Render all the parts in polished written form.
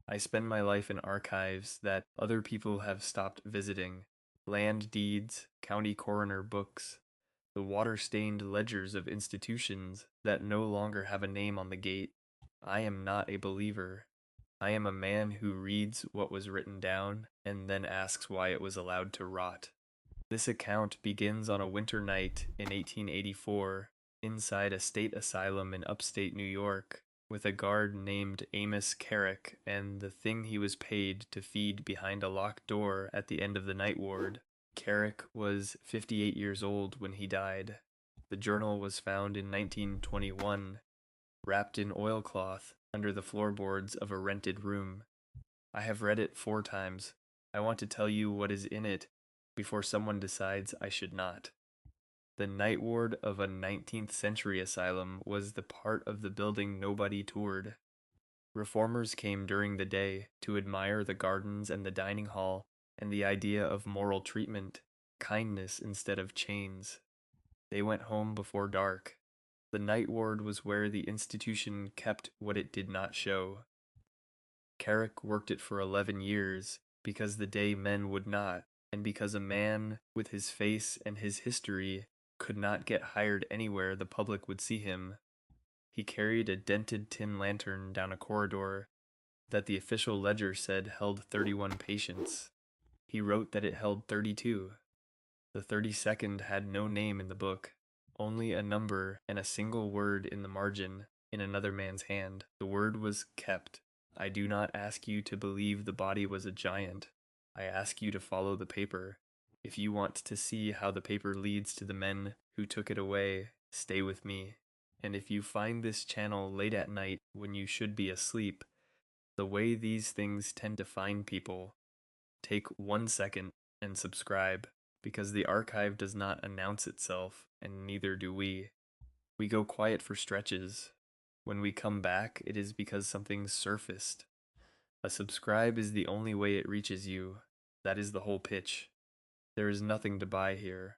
I spend my life in archives that other people have stopped visiting, land deeds, county coroner books, the water-stained ledgers of institutions that no longer have a name on the gate. I am not a believer. I am a man who reads what was written down and then asks why it was allowed to rot. This account begins on a winter night in 1884 inside a state asylum in upstate New York with a guard named Amos Carrick and the thing he was paid to feed behind a locked door at the end of the night ward. Carrick was 58 years old when he died. The journal was found in 1921, wrapped in oilcloth under the floorboards of a rented room. I have read it 4 times. I want to tell you what is in it before someone decides I should not. The night ward of a 19th century asylum was the part of the building nobody toured. Reformers came during the day to admire the gardens and the dining hall and the idea of moral treatment, kindness instead of chains. They went home before dark. The night ward was where the institution kept what it did not show. Carrick worked it for 11 years because the day men would not, and because a man with his face and his history could not get hired anywhere the public would see him. He carried a dented tin lantern down a corridor that the official ledger said held 31 patients. He wrote that it held 32. The 32nd had no name in the book, only a number and a single word in the margin in another man's hand. The word was kept. I do not ask you to believe the body was a giant. I ask you to follow the paper. If you want to see how the paper leads to the men who took it away, stay with me. And if you find this channel late at night when you should be asleep, the way these things tend to find people, take 1 second and subscribe, because the archive does not announce itself, and neither do we. We go quiet for stretches. When we come back, it is because something surfaced. A subscribe is the only way it reaches you. That is the whole pitch. There is nothing to buy here.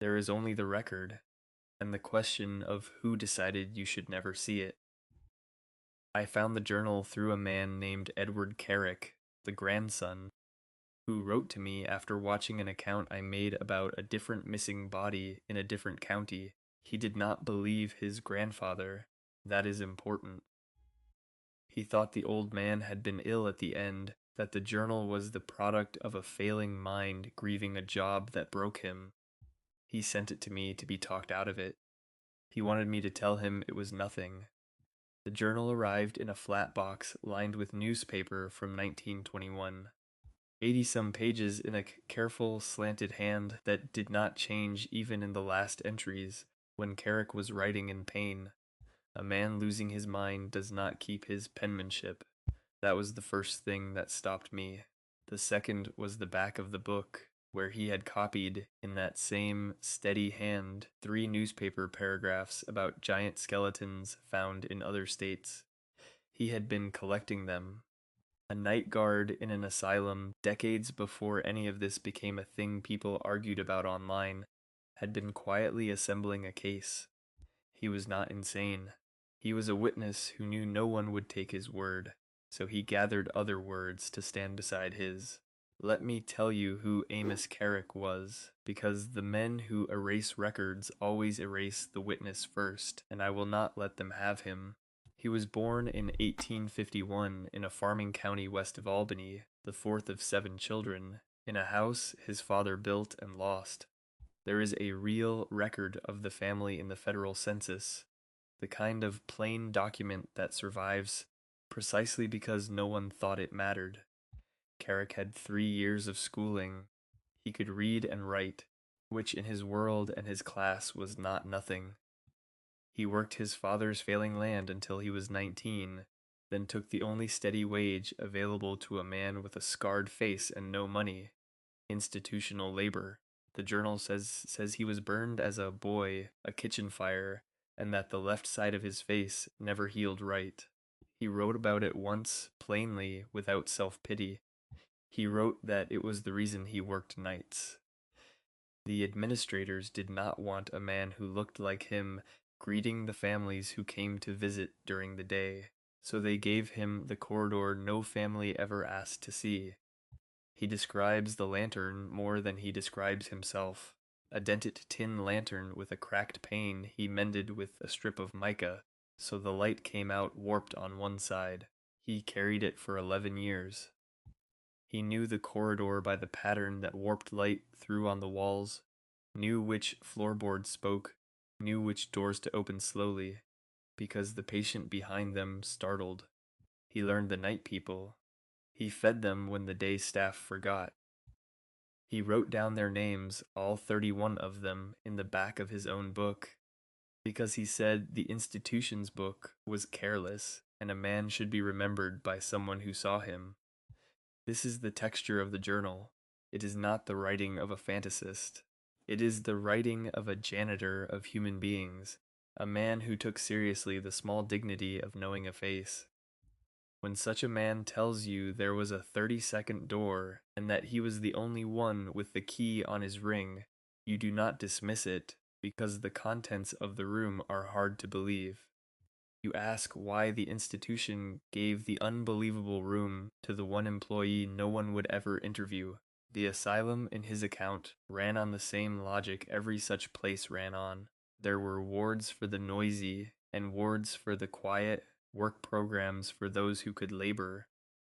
There is only the record, and the question of who decided you should never see it. I found the journal through a man named Edward Carrick, the grandson, who wrote to me after watching an account I made about a different missing body in a different county. He did not believe his grandfather. That is important. He thought the old man had been ill at the end, that the journal was the product of a failing mind grieving a job that broke him. He sent it to me to be talked out of it. He wanted me to tell him it was nothing. The journal arrived in a flat box lined with newspaper from 1921. 80-some pages in a careful, slanted hand that did not change even in the last entries when Carrick was writing in pain. A man losing his mind does not keep his penmanship. That was the first thing that stopped me. The second was the back of the book, where he had copied, in that same steady hand, 3 newspaper paragraphs about giant skeletons found in other states. He had been collecting them. A night guard in an asylum, decades before any of this became a thing people argued about online, had been quietly assembling a case. He was not insane. He was a witness who knew no one would take his word, so he gathered other words to stand beside his. Let me tell you who Amos Carrick was, because the men who erase records always erase the witness first, and I will not let them have him. He was born in 1851 in a farming county west of Albany, the 4th of 7 children, in a house his father built and lost. There is a real record of the family in the federal census, the kind of plain document that survives precisely because no one thought it mattered. Carrick had 3 years of schooling. He could read and write, which in his world and his class was not nothing. He worked his father's failing land until he was 19, then took the only steady wage available to a man with a scarred face and no money, institutional labor. The journal says he was burned as a boy, a kitchen fire, and that the left side of his face never healed right. He wrote about it once, plainly, without self-pity. He wrote that it was the reason he worked nights. The administrators did not want a man who looked like him greeting the families who came to visit during the day. so they gave him the corridor no family ever asked to see. He describes the lantern more than he describes himself. A dented tin lantern with a cracked pane he mended with a strip of mica, so the light came out warped on one side. He carried it for 11 years. He knew the corridor by the pattern that warped light threw on the walls, knew which floorboards spoke, knew which doors to open slowly, because the patient behind them startled. He learned the night people. He fed them when the day staff forgot. He wrote down their names, all 31 of them, in the back of his own book, because he said the institution's book was careless and a man should be remembered by someone who saw him. This is the texture of the journal. It is not the writing of a fantasist. It is the writing of a janitor of human beings, a man who took seriously the small dignity of knowing a face. When such a man tells you there was a 30-second door and that he was the only one with the key on his ring, you do not dismiss it because the contents of the room are hard to believe. You ask why the institution gave the unbelievable room to the one employee no one would ever interview. The asylum in his account ran on the same logic every such place ran on. There were wards for the noisy and wards for the quiet, work programs for those who could labor,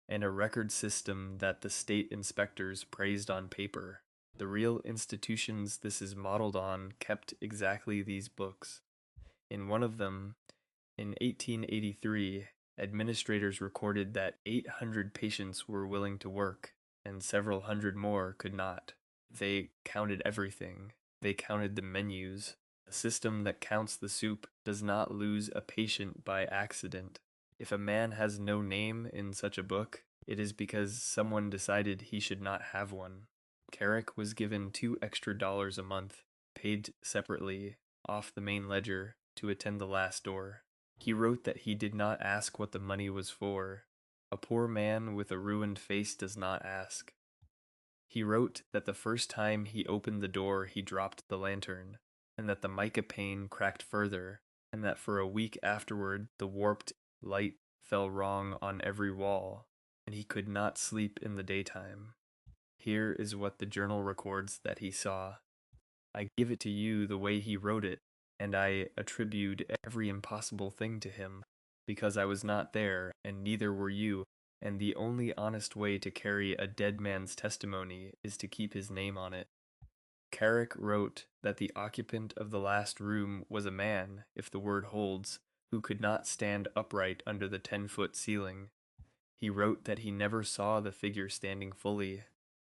and a record system that the state inspectors praised on paper. The real institutions this is modeled on kept exactly these books. In one of them, in 1883, administrators recorded that 800 patients were willing to work, and several hundred more could not. They counted everything. They counted the menus. A system that counts the soup does not lose a patient by accident. If a man has no name in such a book, it is because someone decided he should not have one. Carrick was given $2 extra a month, paid separately, off the main ledger, to attend the last door. He wrote that he did not ask what the money was for. A poor man with a ruined face does not ask. He wrote that the first time he opened the door he dropped the lantern, and that the mica pane cracked further, and that for a week afterward the warped light fell wrong on every wall, and he could not sleep in the daytime. Here is what the journal records that he saw. I give it to you the way he wrote it, and I attribute every impossible thing to him, because I was not there, and neither were you, and the only honest way to carry a dead man's testimony is to keep his name on it. Carrick wrote that the occupant of the last room was a man, if the word holds, who could not stand upright under the 10-foot ceiling. He wrote that he never saw the figure standing fully.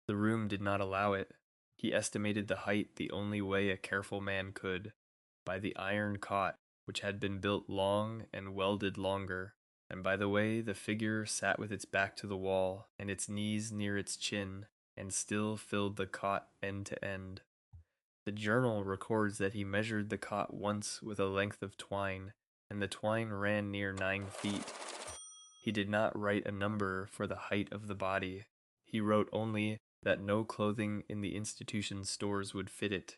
The room did not allow it. He estimated the height the only way a careful man could, by the iron cot, which had been built long and welded longer, and by the way the figure sat with its back to the wall and its knees near its chin, and still filled the cot end to end. The journal records that he measured the cot once with a length of twine, and the twine ran near 9 feet. He did not write a number for the height of the body. He wrote only that no clothing in the institution's stores would fit it,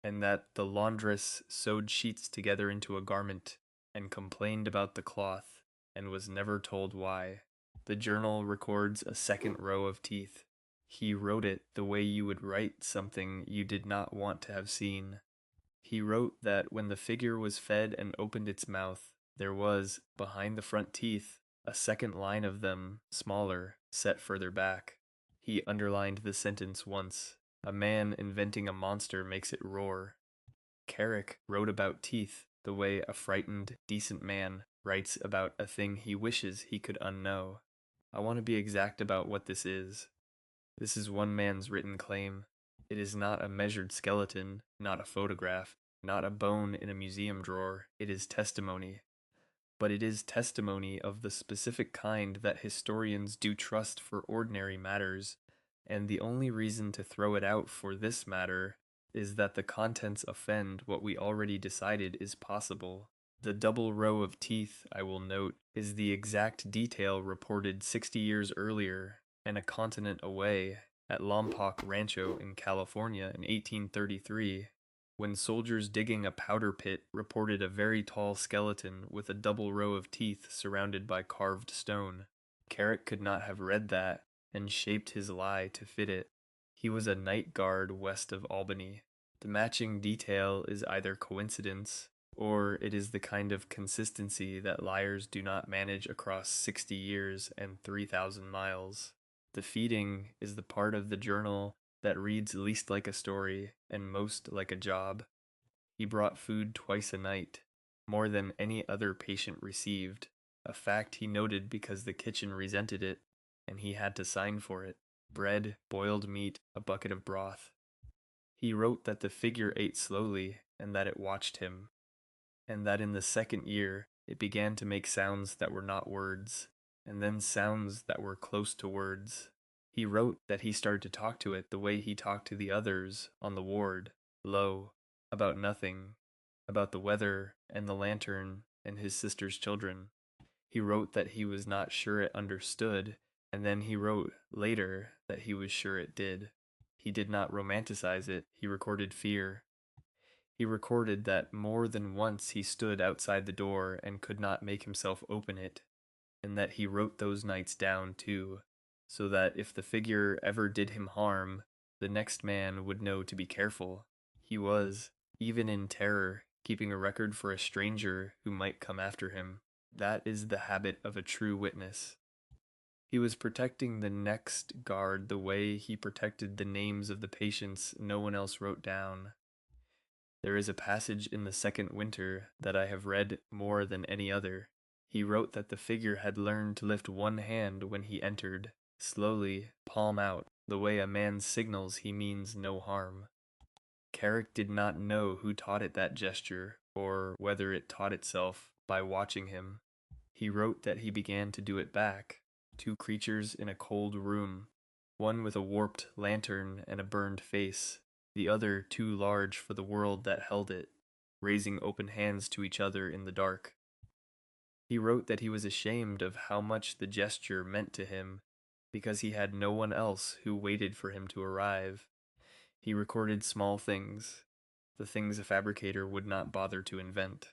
and that the laundress sewed sheets together into a garment, and complained about the cloth, and was never told why. The journal records a second row of teeth. He wrote it the way you would write something you did not want to have seen. He wrote that when the figure was fed and opened its mouth, there was, behind the front teeth, a second line of them, smaller, set further back. He underlined the sentence once. A man inventing a monster makes it roar. Carrick wrote about teeth the way a frightened, decent man writes about a thing he wishes he could unknow. I want to be exact about what this is. This is one man's written claim. It is not a measured skeleton, not a photograph, not a bone in a museum drawer. It is testimony. But it is testimony of the specific kind that historians do trust for ordinary matters, and the only reason to throw it out for this matter is that the contents offend what we already decided is possible. The double row of teeth, I will note, is the exact detail reported 60 years earlier and a continent away at Lompoc Rancho in California in 1833, when soldiers digging a powder pit reported a very tall skeleton with a double row of teeth surrounded by carved stone. Carrick could not have read that and shaped his lie to fit it. He was a night guard west of Albany. The matching detail is either coincidence or it is the kind of consistency that liars do not manage across 60 years and 3,000 miles. The feeding is the part of the journal that reads least like a story and most like a job. He brought food twice a night, more than any other patient received, a fact he noted because the kitchen resented it, and he had to sign for it. Bread, boiled meat, a bucket of broth. He wrote that the figure ate slowly and that it watched him, and that in the second year it began to make sounds that were not words, and then sounds that were close to words. He wrote that he started to talk to it the way he talked to the others on the ward, low, about nothing, about the weather and the lantern and his sister's children. He wrote that he was not sure it understood, and then he wrote later that he was sure it did. He did not romanticize it, he recorded fear. He recorded that more than once he stood outside the door and could not make himself open it, and that he wrote those nights down too, so that if the figure ever did him harm, the next man would know to be careful. He was, even in terror, keeping a record for a stranger who might come after him. That is the habit of a true witness. He was protecting the next guard the way he protected the names of the patients no one else wrote down. There is a passage in the second winter that I have read more than any other. He wrote that the figure had learned to lift one hand when he entered, slowly, palm out, the way a man signals he means no harm. Carrick did not know who taught it that gesture, or whether it taught itself by watching him. He wrote that he began to do it back, two creatures in a cold room, one with a warped lantern and a burned face, the other too large for the world that held it, raising open hands to each other in the dark. He wrote that he was ashamed of how much the gesture meant to him, because he had no one else who waited for him to arrive. He recorded small things, the things a fabricator would not bother to invent.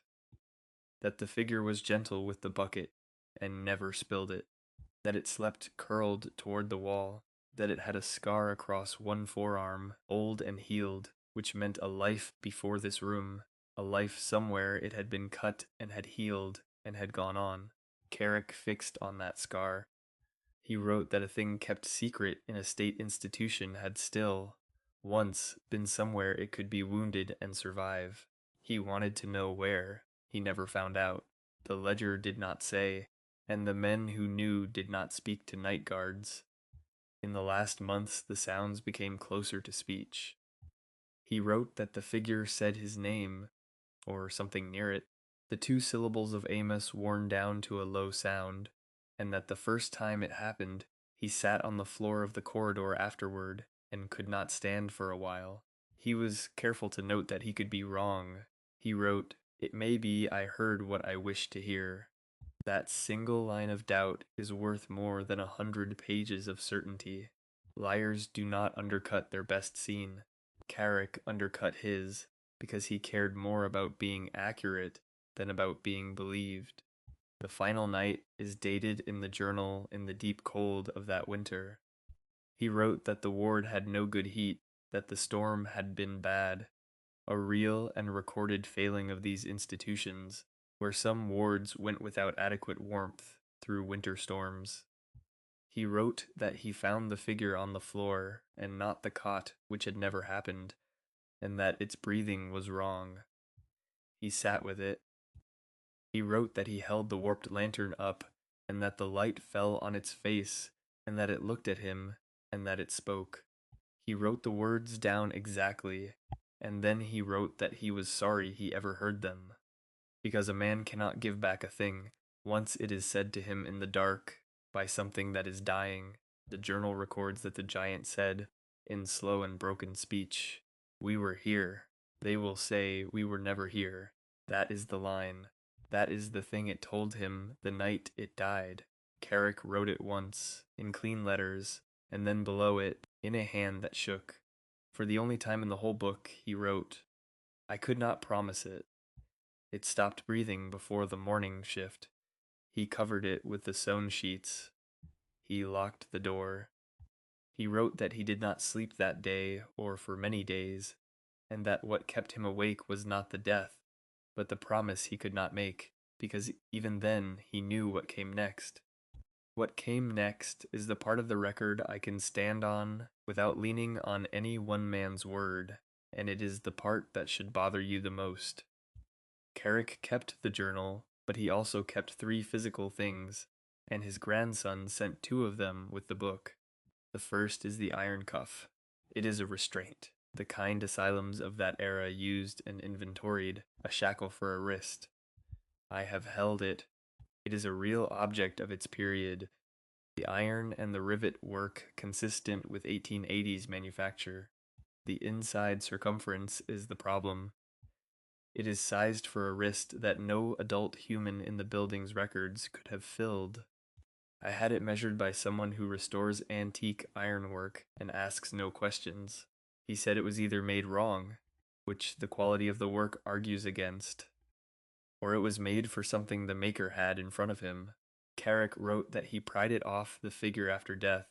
That the figure was gentle with the bucket, and never spilled it. That it slept curled toward the wall. That it had a scar across one forearm, old and healed, which meant a life before this room, a life somewhere it had been cut and had healed and had gone on. Carrick fixed on that scar. He wrote that a thing kept secret in a state institution had still, once, been somewhere it could be wounded and survive. He wanted to know where. He never found out. The ledger did not say, and the men who knew did not speak to night guards. In the last months the sounds became closer to speech. He wrote that the figure said his name, or something near it, the two syllables of Amos worn down to a low sound, and that the first time it happened, he sat on the floor of the corridor afterward and could not stand for a while. He was careful to note that he could be wrong. He wrote, "It may be I heard what I wished to hear." That single line of doubt is worth more than 100 pages of certainty. Liars do not undercut their best scene. Carrick undercut his, because he cared more about being accurate than about being believed. The final night is dated in the journal in the deep cold of that winter. He wrote that the ward had no good heat, that the storm had been bad, a real and recorded failing of these institutions, where some wards went without adequate warmth through winter storms. He wrote that he found the figure on the floor and not the cot, which had never happened, and that its breathing was wrong. He sat with it. He wrote that he held the warped lantern up, and that the light fell on its face, and that it looked at him, and that it spoke. He wrote the words down exactly, and then he wrote that he was sorry he ever heard them, because a man cannot give back a thing once it is said to him in the dark by something that is dying. The journal records that the giant said, in slow and broken speech, "We were here. They will say we were never here." That is the line. That is the thing it told him the night it died. Carrick wrote it once, in clean letters, and then below it, in a hand that shook. For the only time in the whole book, he wrote, I could not promise it. It stopped breathing before the morning shift. He covered it with the sewn sheets. He locked the door. He wrote that he did not sleep that day or for many days, and that what kept him awake was not the death, but the promise he could not make, because even then he knew what came next. What came next is the part of the record I can stand on without leaning on any one man's word, and it is the part that should bother you the most. Carrick kept the journal, but he also kept 3 physical things, and his grandson sent 2 of them with the book. The first is the iron cuff. It is a restraint, the kind asylums of that era used and inventoried, a shackle for a wrist. I have held it. It is a real object of its period. The iron and the rivet work consistent with 1880s manufacture. The inside circumference is the problem. It is sized for a wrist that no adult human in the building's records could have filled. I had it measured by someone who restores antique ironwork and asks no questions. He said it was either made wrong, which the quality of the work argues against, or it was made for something the maker had in front of him. Carrick wrote that he pried it off the figure after death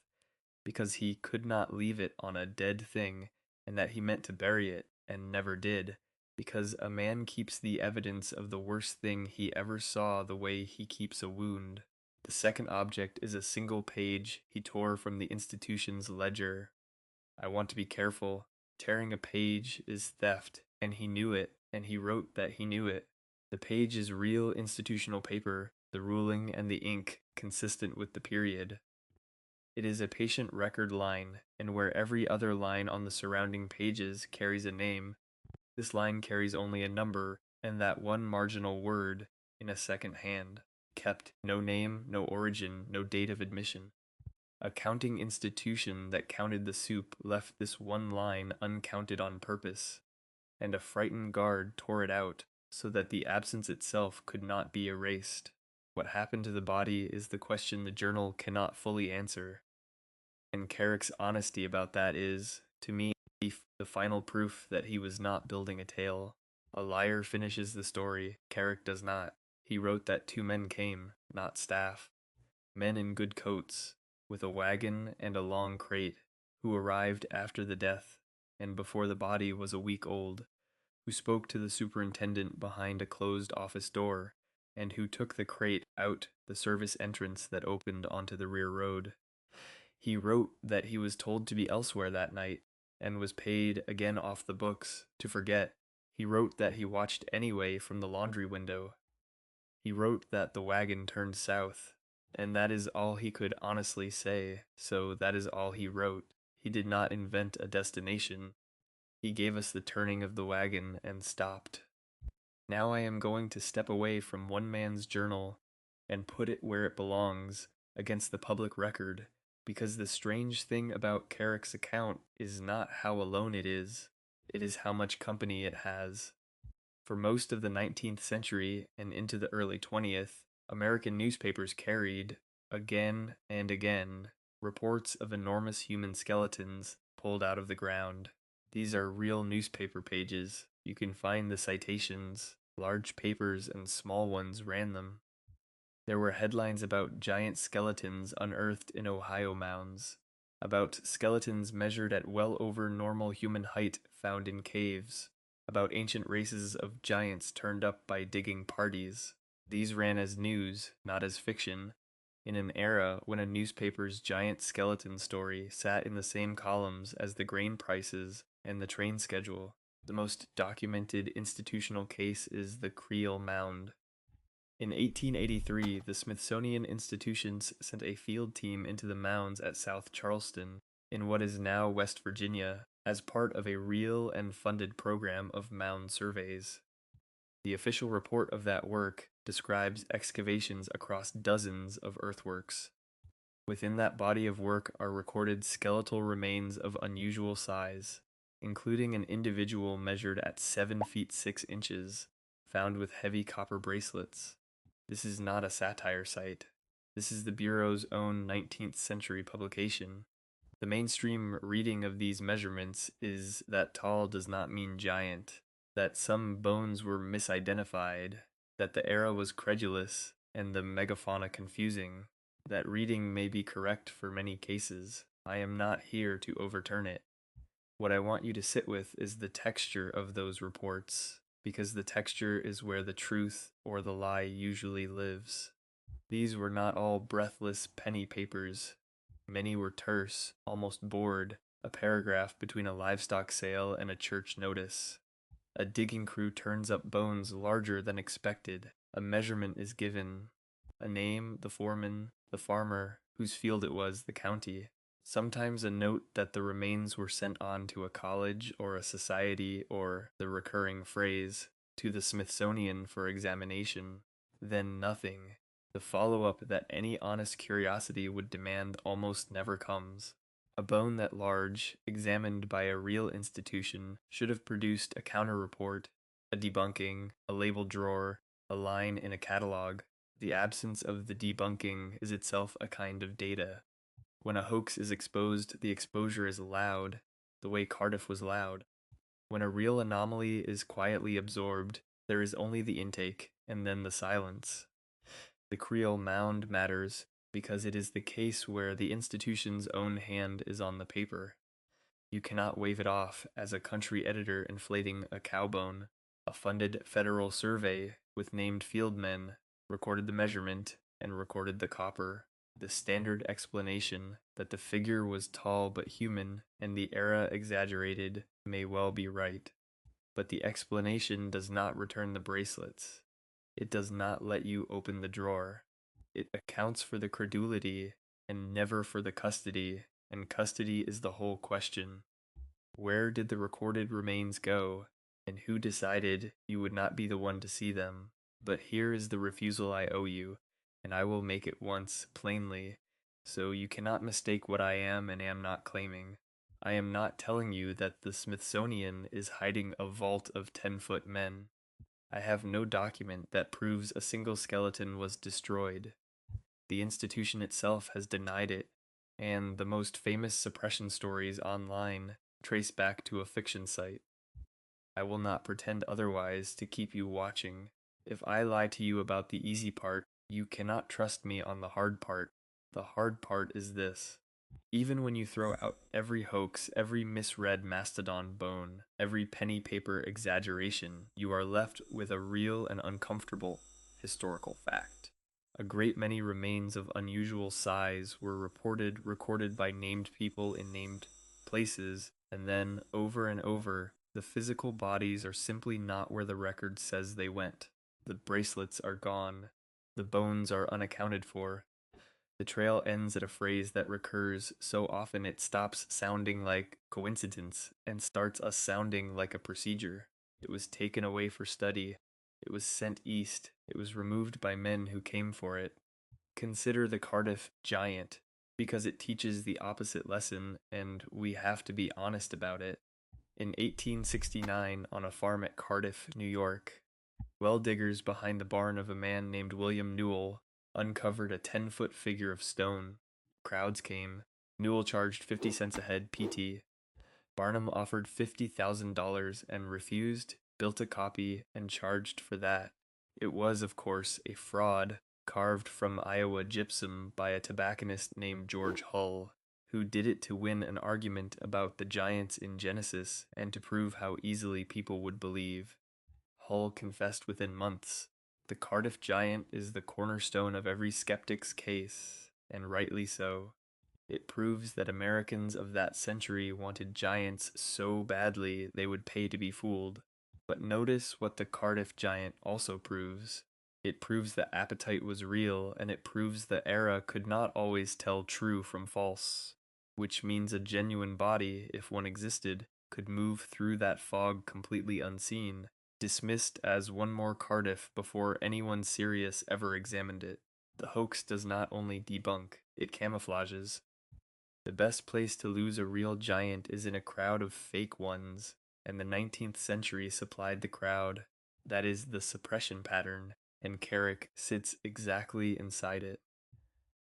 because he could not leave it on a dead thing, and that he meant to bury it and never did, because a man keeps the evidence of the worst thing he ever saw the way he keeps a wound. The second object is a single page he tore from the institution's ledger. I want to be careful. Tearing a page is theft, and he knew it, and he wrote that he knew it. The page is real institutional paper, the ruling and the ink consistent with the period. It is a patient record line, and where every other line on the surrounding pages carries a name, this line carries only a number and that one marginal word in a second hand. Kept no name, no origin, no date of admission. A counting institution that counted the soup left this one line uncounted on purpose, and a frightened guard tore it out so that the absence itself could not be erased. What happened to the body is the question the journal cannot fully answer, and Carrick's honesty about that is, to me, the final proof that he was not building a tale. A liar finishes the story, Carrick does not. He wrote that 2 men came, not staff. Men in good coats, with a wagon and a long crate, who arrived after the death, and before the body was a week old, who spoke to the superintendent behind a closed office door, and who took the crate out the service entrance that opened onto the rear road. He wrote that he was told to be elsewhere that night, and was paid again off the books, to forget. He wrote that he watched anyway from the laundry window. He wrote that the wagon turned south, and that is all he could honestly say, so that is all he wrote. He did not invent a destination. He gave us the turning of the wagon and stopped. Now I am going to step away from one man's journal and put it where it belongs, against the public record, because the strange thing about Carrick's account is not how alone it is how much company it has. For most of the 19th century and into the early 20th, American newspapers carried, again and again, reports of enormous human skeletons pulled out of the ground. These are real newspaper pages. You can find the citations. Large papers and small ones ran them. There were headlines about giant skeletons unearthed in Ohio mounds, about skeletons measured at well over normal human height found in caves, about ancient races of giants turned up by digging parties. These ran as news, not as fiction, in an era when a newspaper's giant skeleton story sat in the same columns as the grain prices and the train schedule. The most documented institutional case is the Criel Mound. In 1883, the Smithsonian Institutions sent a field team into the mounds at South Charleston, in what is now West Virginia, as part of a real and funded program of mound surveys. The official report of that work describes excavations across dozens of earthworks. Within that body of work are recorded skeletal remains of unusual size, including an individual measured at 7 feet 6 inches, found with heavy copper bracelets. This is not a satire site. This is the Bureau's own 19th century publication. The mainstream reading of these measurements is that tall does not mean giant, that some bones were misidentified, that the era was credulous and the megafauna confusing, that reading may be correct for many cases. I am not here to overturn it. What I want you to sit with is the texture of those reports, because the texture is where the truth or the lie usually lives. These were not all breathless penny papers. Many were terse, almost bored, a paragraph between a livestock sale and a church notice. A digging crew turns up bones larger than expected. A measurement is given. A name, the foreman, the farmer, whose field it was, the county. Sometimes a note that the remains were sent on to a college or a society, or the recurring phrase, to the Smithsonian for examination. Then nothing. The follow-up that any honest curiosity would demand almost never comes. A bone that large, examined by a real institution, should have produced a counter-report, a debunking, a labeled drawer, a line in a catalog. The absence of the debunking is itself a kind of data. When a hoax is exposed, the exposure is loud, the way Cardiff was loud. When a real anomaly is quietly absorbed, there is only the intake, and then the silence. The Criel Mound matters because it is the case where the institution's own hand is on the paper. You cannot wave it off as a country editor inflating a cowbone. A funded federal survey with named fieldmen recorded the measurement and recorded the copper. The standard explanation that the figure was tall but human and the era exaggerated may well be right, but the explanation does not return the bracelets. It does not let you open the drawer. It accounts for the credulity and never for the custody, and custody is the whole question. Where did the recorded remains go, and who decided you would not be the one to see them? But here is the refusal I owe you, and I will make it once, plainly, so you cannot mistake what I am and am not claiming. I am not telling you that the Smithsonian is hiding a vault of 10-foot men. I have no document that proves a single skeleton was destroyed. The institution itself has denied it, and the most famous suppression stories online trace back to a fiction site. I will not pretend otherwise to keep you watching. If I lie to you about the easy part, you cannot trust me on the hard part. The hard part is this. Even when you throw out every hoax, every misread mastodon bone, every penny paper exaggeration, you are left with a real and uncomfortable historical fact. A great many remains of unusual size were recorded by named people in named places, and then, over and over, the physical bodies are simply not where the record says they went. The bracelets are gone. The bones are unaccounted for. The trail ends at a phrase that recurs so often it stops sounding like coincidence and starts us sounding like a procedure. It was taken away for study. It was sent east. It was removed by men who came for it. Consider the Cardiff Giant, because it teaches the opposite lesson, and we have to be honest about it. In 1869, on a farm at Cardiff, New York, well diggers behind the barn of a man named William Newell uncovered a 10-foot figure of stone. Crowds came. Newell charged 50 cents a head PT. Barnum offered $50,000 and refused, built a copy, and charged for that. It was, of course, a fraud, carved from Iowa gypsum by a tobacconist named George Hull, who did it to win an argument about the giants in Genesis and to prove how easily people would believe. Hull confessed within months. The Cardiff Giant is the cornerstone of every skeptic's case, and rightly so. It proves that Americans of that century wanted giants so badly they would pay to be fooled. But notice what the Cardiff Giant also proves. It proves that appetite was real, and it proves the era could not always tell true from false, which means a genuine body, if one existed, could move through that fog completely unseen, dismissed as one more Cardiff before anyone serious ever examined it. The hoax does not only debunk, it camouflages. The best place to lose a real giant is in a crowd of fake ones, and the 19th century supplied the crowd. That is the suppression pattern, and Carrick sits exactly inside it.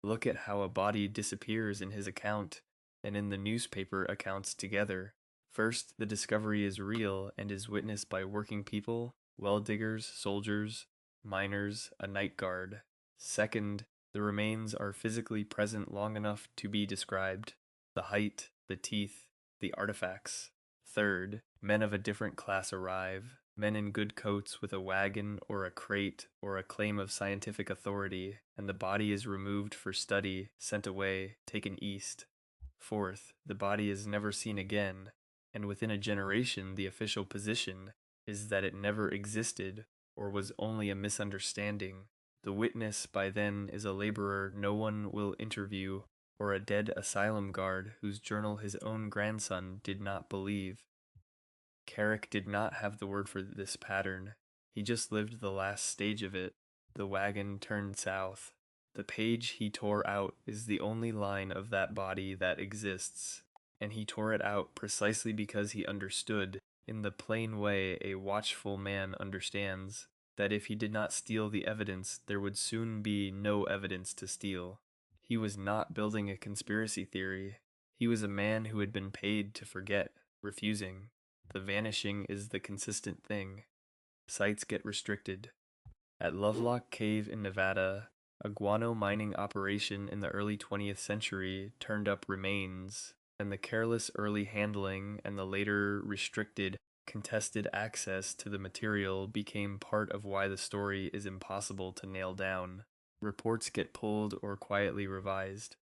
Look at how a body disappears in his account, and in the newspaper accounts together. First, the discovery is real and is witnessed by working people, well diggers, soldiers, miners, a night guard. Second, the remains are physically present long enough to be described: the height, the teeth, the artifacts. Third, men of a different class arrive, men in good coats with a wagon or a crate or a claim of scientific authority, and the body is removed for study, sent away, taken east. Fourth, the body is never seen again, and within a generation the official position is that it never existed or was only a misunderstanding. The witness by then is a laborer no one will interview, or a dead asylum guard whose journal his own grandson did not believe. Carrick did not have the word for this pattern. He just lived the last stage of it. The wagon turned south. The page he tore out is the only line of that body that exists, and he tore it out precisely because he understood, in the plain way a watchful man understands, that if he did not steal the evidence, there would soon be no evidence to steal. He was not building a conspiracy theory. He was a man who had been paid to forget, refusing. The vanishing is the consistent thing. Sites get restricted. At Lovelock Cave in Nevada, a guano mining operation in the early 20th century turned up remains, and the careless early handling and the later restricted, contested access to the material became part of why the story is impossible to nail down. Reports get pulled or quietly revised.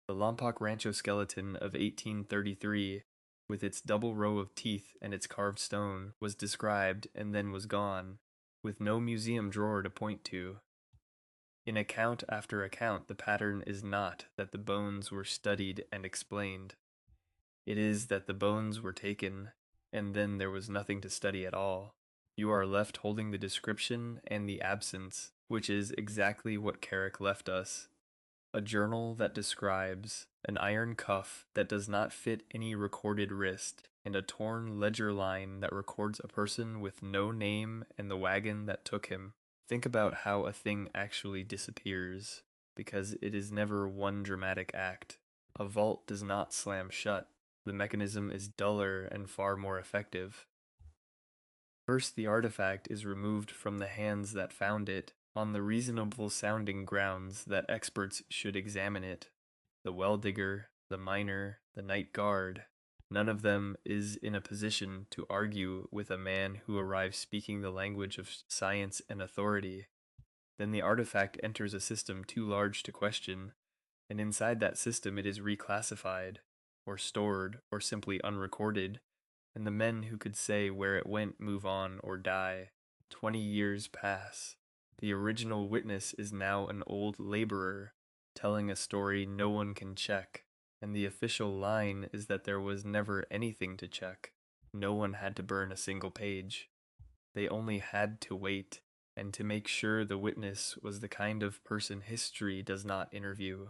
The Lompoc Rancho skeleton of 1833, with its double row of teeth and its carved stone, was described and then was gone, with no museum drawer to point to. In account after account, the pattern is not that the bones were studied and explained. It is that the bones were taken, and then there was nothing to study at all. You are left holding the description and the absence, which is exactly what Carrick left us. A journal that describes, an iron cuff that does not fit any recorded wrist, and a torn ledger line that records a person with no name and the wagon that took him. Think about how a thing actually disappears, because it is never one dramatic act. A vault does not slam shut. The mechanism is duller and far more effective. First, the artifact is removed from the hands that found it, on the reasonable sounding grounds that experts should examine it. The well digger, the miner, the night guard, none of them is in a position to argue with a man who arrives speaking the language of science and authority. Then the artifact enters a system too large to question, and inside that system it is reclassified, or stored, or simply unrecorded, and the men who could say where it went move on or die. 20 years pass. The original witness is now an old laborer, telling a story no one can check, and the official line is that there was never anything to check. No one had to burn a single page. They only had to wait, and to make sure the witness was the kind of person history does not interview.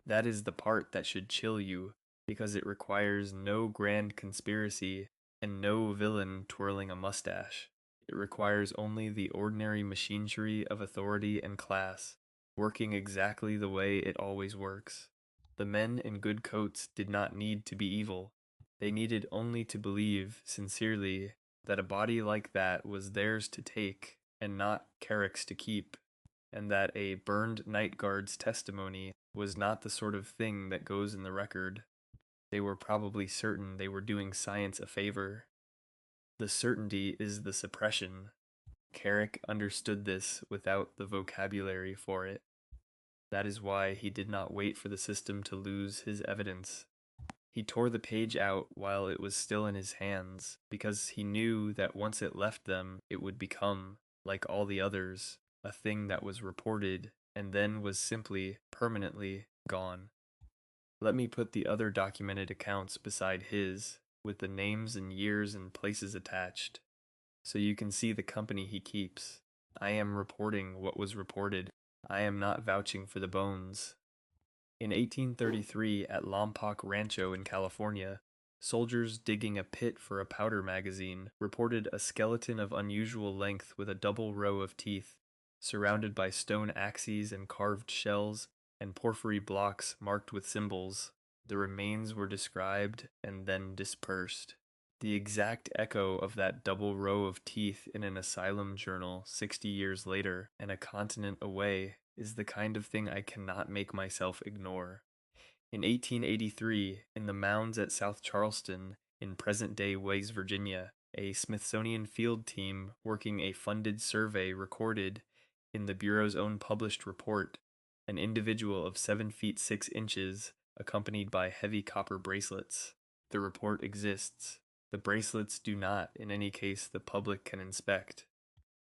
That is the part that should chill you, because it requires no grand conspiracy and no villain twirling a mustache. It requires only the ordinary machinery of authority and class, working exactly the way it always works. The men in good coats did not need to be evil. They needed only to believe, sincerely, that a body like that was theirs to take, and not Carrick's to keep, and that a burned night guard's testimony was not the sort of thing that goes in the record. They were probably certain they were doing science a favor. The certainty is the suppression. Carrick understood this without the vocabulary for it. That is why he did not wait for the system to lose his evidence. He tore the page out while it was still in his hands, because he knew that once it left them, it would become, like all the others, a thing that was reported and then was simply, permanently, gone. Let me put the other documented accounts beside his, with the names and years and places attached, so you can see the company he keeps. I am reporting what was reported. I am not vouching for the bones. In 1833, at Lompoc Rancho in California, soldiers digging a pit for a powder magazine reported a skeleton of unusual length with a double row of teeth, surrounded by stone axes and carved shells and porphyry blocks marked with symbols. The remains were described and then dispersed. The exact echo of that double row of teeth in an asylum journal 60 years later and a continent away is the kind of thing I cannot make myself ignore. In 1883, in the mounds at South Charleston, in present day West Virginia, a Smithsonian field team working a funded survey recorded, in the Bureau's own published report, an individual of 7 feet 6 inches, accompanied by heavy copper bracelets. The report exists. The bracelets do not, in any case, the public can inspect.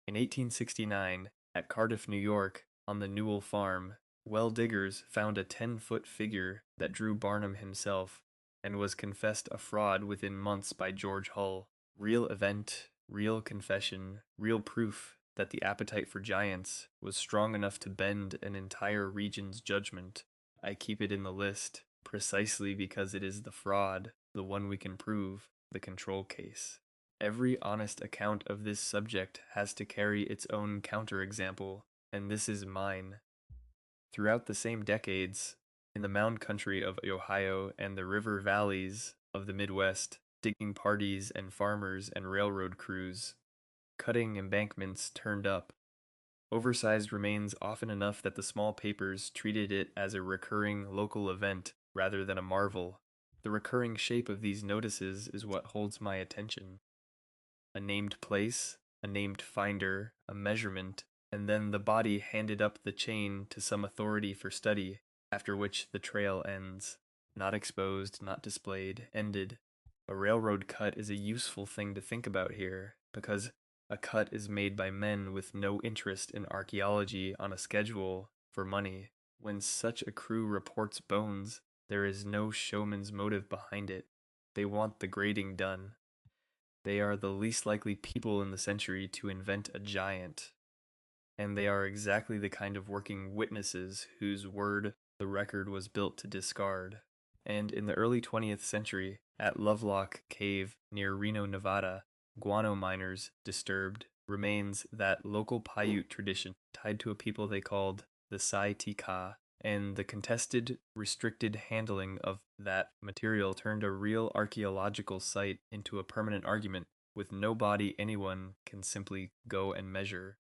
In 1869, at Cardiff, New York, on the Newell farm, well diggers found a 10-foot figure that Drew Barnum himself, and was confessed a fraud within months by George Hull. Real event, real confession, real proof that the appetite for giants was strong enough to bend an entire region's judgment. I keep it in the list, precisely because it is the fraud, the one we can prove, the control case. Every honest account of this subject has to carry its own counterexample, and this is mine. Throughout the same decades, in the mound country of Ohio and the river valleys of the Midwest, digging parties and farmers and railroad crews, cutting embankments turned up. Oversized remains often enough that the small papers treated it as a recurring local event rather than a marvel. The recurring shape of these notices is what holds my attention. A named place, a named finder, a measurement, and then the body handed up the chain to some authority for study, after which the trail ends. Not exposed, not displayed, ended. A railroad cut is a useful thing to think about here, because a cut is made by men with no interest in archaeology on a schedule for money. When such a crew reports bones, there is no showman's motive behind it. They want the grading done. They are the least likely people in the century to invent a giant, and they are exactly the kind of working witnesses whose word the record was built to discard. And in the early 20th century, at Lovelock Cave near Reno, Nevada, guano miners disturbed remains that local Paiute tradition tied to a people they called the Sai Tika, and the contested, restricted handling of that material turned a real archaeological site into a permanent argument with no body anyone can simply go and measure.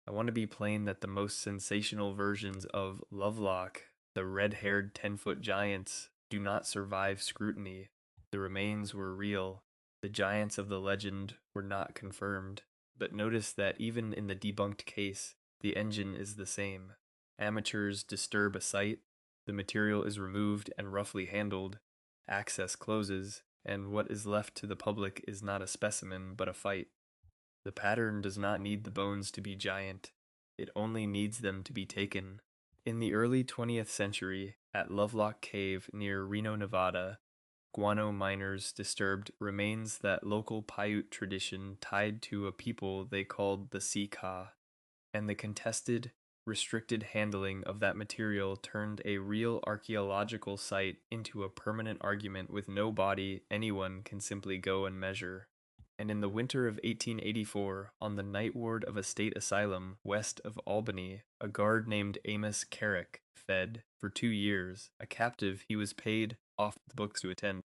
I want to be plain that the most sensational versions of Lovelock, the red-haired 10-foot giants, do not survive scrutiny. The remains were real. The giants of the legend were not confirmed. But notice that even in the debunked case, the engine is the same. Amateurs disturb a site, the material is removed and roughly handled, access closes, and what is left to the public is not a specimen but a fight. The pattern does not need the bones to be giant, it only needs them to be taken. In the early 20th century, at Lovelock Cave near Reno, Nevada, guano miners disturbed remains that local Paiute tradition tied to a people they called the Sika, and the contested, restricted handling of that material turned a real archaeological site into a permanent argument with no body anyone can simply go and measure. And in the winter of 1884, on the night ward of a state asylum west of Albany, a guard named Amos Carrick fed, for 2 years, a captive he was paid off the books to attend,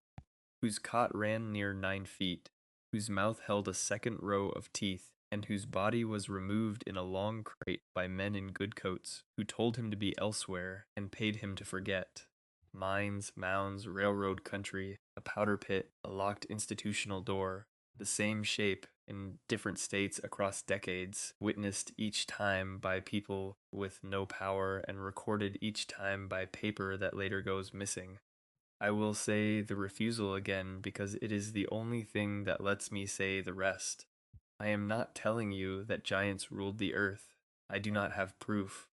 whose cot ran near 9 feet, whose mouth held a second row of teeth, and whose body was removed in a long crate by men in good coats, who told him to be elsewhere and paid him to forget. Mines, mounds, railroad country, a powder pit, a locked institutional door, the same shape in different states across decades, witnessed each time by people with no power and recorded each time by paper that later goes missing. I will say the refusal again because it is the only thing that lets me say the rest. I am not telling you that giants ruled the earth. I do not have proof.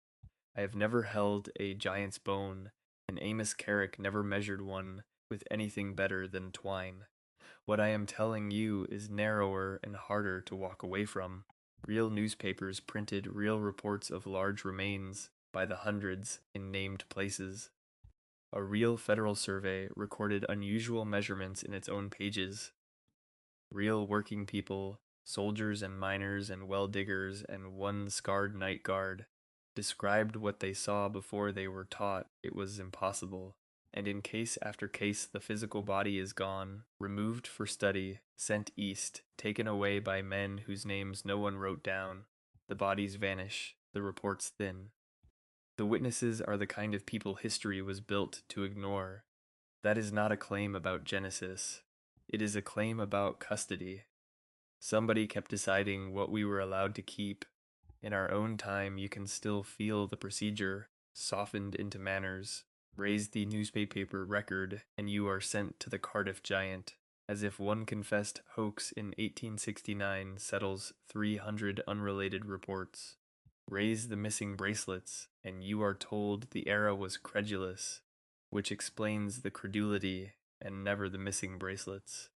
I have never held a giant's bone, and Amos Carrick never measured one with anything better than twine. What I am telling you is narrower and harder to walk away from. Real newspapers printed real reports of large remains by the hundreds in named places. A real federal survey recorded unusual measurements in its own pages. Real working people, soldiers and miners and well diggers and one scarred night guard, described what they saw before they were taught it was impossible. And in case after case the physical body is gone, removed for study, sent east, taken away by men whose names no one wrote down. The bodies vanish, the reports thin. The witnesses are the kind of people history was built to ignore. That is not a claim about Genesis. It is a claim about custody. Somebody kept deciding what we were allowed to keep. In our own time, you can still feel the procedure softened into manners. Raise the newspaper record, and you are sent to the Cardiff Giant, as if one confessed hoax in 1869 settles 300 unrelated reports. Raise the missing bracelets, and you are told the era was credulous, which explains the credulity and never the missing bracelets.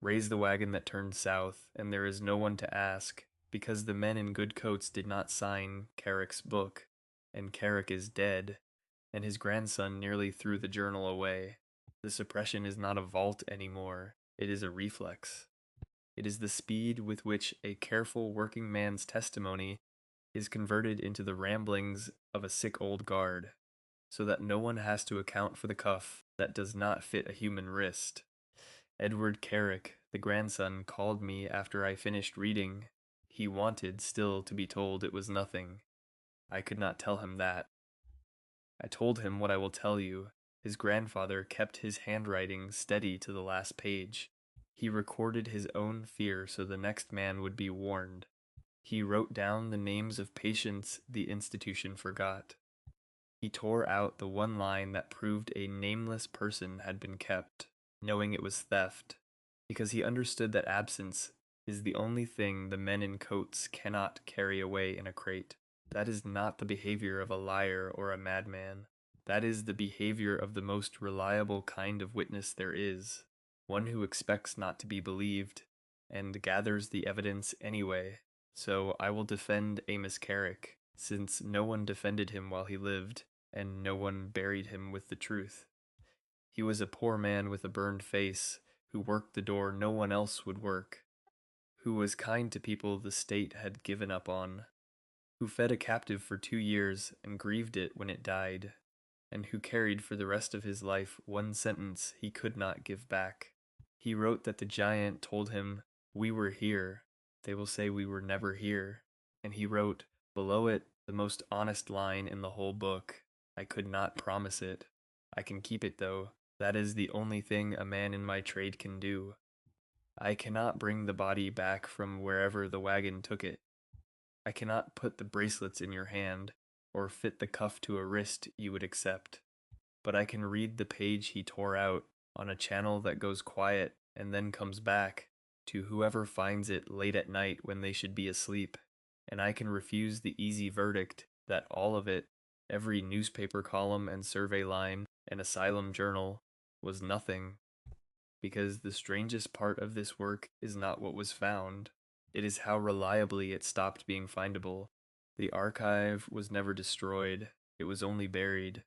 Raise the wagon that turned south, and there is no one to ask, because the men in good coats did not sign Carrick's book, and Carrick is dead, and his grandson nearly threw the journal away. The suppression is not a vault anymore, it is a reflex. It is the speed with which a careful working man's testimony is converted into the ramblings of a sick old guard, so that no one has to account for the cuff that does not fit a human wrist. Edward Carrick, the grandson, called me after I finished reading. He wanted still to be told it was nothing. I could not tell him that. I told him what I will tell you. His grandfather kept his handwriting steady to the last page. He recorded his own fear so the next man would be warned. He wrote down the names of patients the institution forgot. He tore out the one line that proved a nameless person had been kept, knowing it was theft, because he understood that absence is the only thing the men in coats cannot carry away in a crate. That is not the behavior of a liar or a madman. That is the behavior of the most reliable kind of witness there is, one who expects not to be believed, and gathers the evidence anyway. So I will defend Amos Carrick, since no one defended him while he lived, and no one buried him with the truth. He was a poor man with a burned face, who worked the door no one else would work, who was kind to people the state had given up on, who fed a captive for 2 years and grieved it when it died, and who carried for the rest of his life one sentence he could not give back. He wrote that the giant told him, "We were here. They will say we were never here." And he wrote, below it, the most honest line in the whole book. I could not promise it. I can keep it though. That is the only thing a man in my trade can do. I cannot bring the body back from wherever the wagon took it. I cannot put the bracelets in your hand, or fit the cuff to a wrist you would accept. But I can read the page he tore out on a channel that goes quiet and then comes back to whoever finds it late at night when they should be asleep. And I can refuse the easy verdict that all of it, every newspaper column and survey line and asylum journal, was nothing. Because the strangest part of this work is not what was found. It is how reliably it stopped being findable. The archive was never destroyed, it was only buried.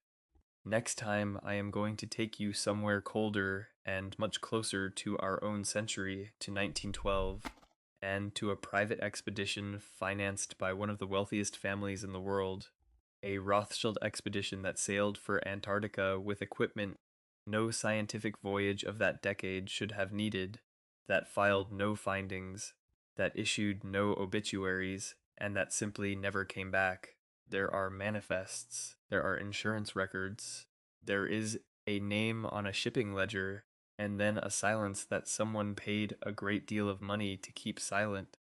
Next time, I am going to take you somewhere colder and much closer to our own century, to 1912, and to a private expedition financed by one of the wealthiest families in the world. A Rothschild expedition that sailed for Antarctica with equipment no scientific voyage of that decade should have needed, that filed no findings, that issued no obituaries, and that simply never came back. There are manifests, there are insurance records, there is a name on a shipping ledger, and then a silence that someone paid a great deal of money to keep silent.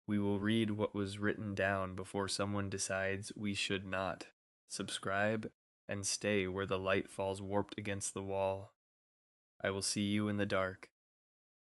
We will read what was written down before someone decides we should not. Subscribe and stay where the light falls warped against the wall. I will see you in the dark.